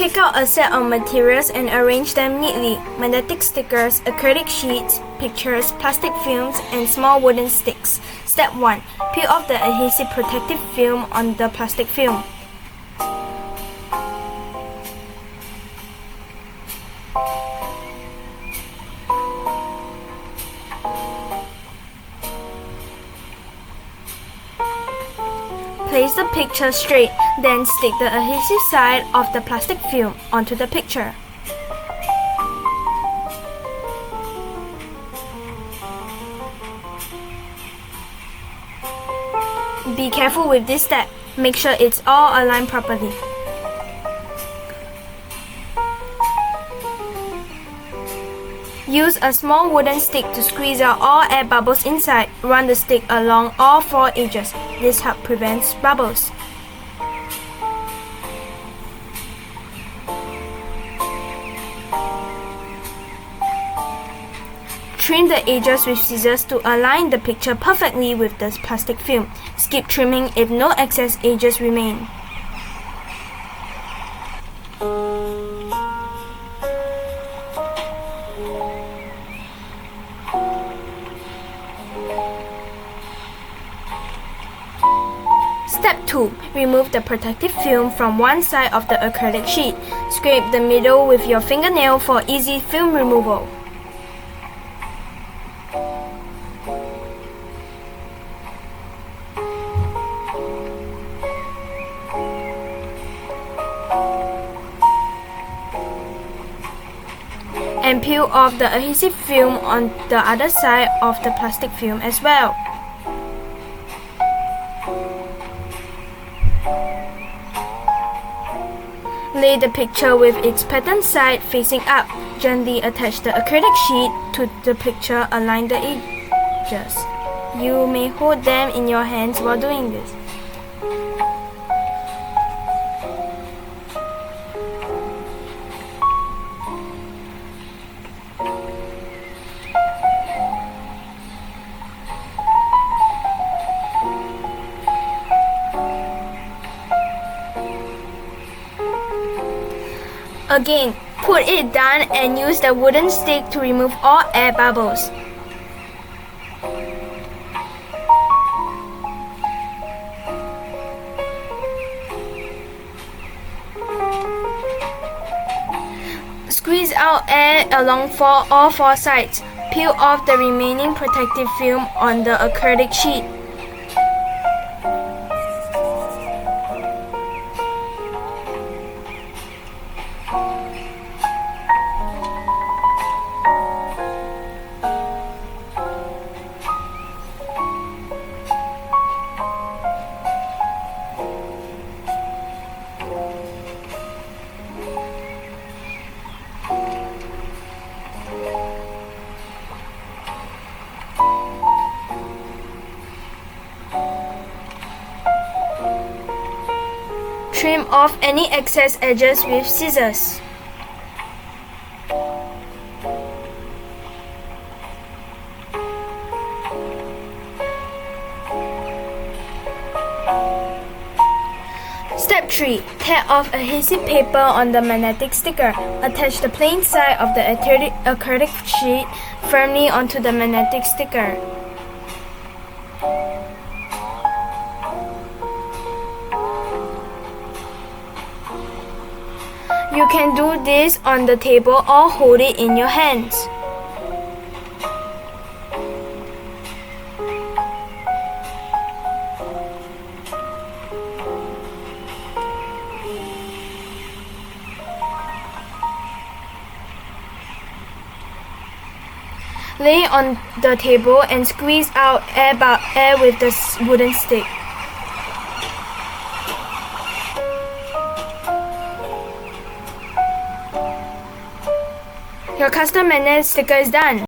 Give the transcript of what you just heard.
Pick out a set of materials and arrange them neatly. Magnetic stickers, acrylic sheets, pictures, plastic films, and small wooden sticks. Step 1. Peel off the adhesive protective film on the plastic film. Place the picture straight, then stick the adhesive side of the plastic film onto the picture. Be careful with this step. Make sure it's all aligned properly. Use a small wooden stick to squeeze out all air bubbles inside. Run the stick along all four edges. This helps prevent bubbles. Trim the edges with scissors to align the picture perfectly with the plastic film. Skip trimming if no excess edges remain. Step 2. Remove the protective film from one side of the acrylic sheet. Scrape the middle with your fingernail for easy film removal. And peel off the adhesive film on the other side of the plastic film as well. Lay the picture with its pattern side facing up. Gently attach the acrylic sheet to the picture. Align the edges. You may hold them in your hands while doing this. Again, put it down and use the wooden stick to remove all air bubbles. Squeeze out air along all four sides. Peel off the remaining protective film on the acrylic sheet. Trim off any excess edges with scissors. Step 3. Tear off adhesive paper on the magnetic sticker. Attach the plain side of the acrylic sheet firmly onto the magnetic sticker. You can do this on the table or hold it in your hands. Lay on the table and squeeze out air with the wooden stick. Your custom magnet sticker is done.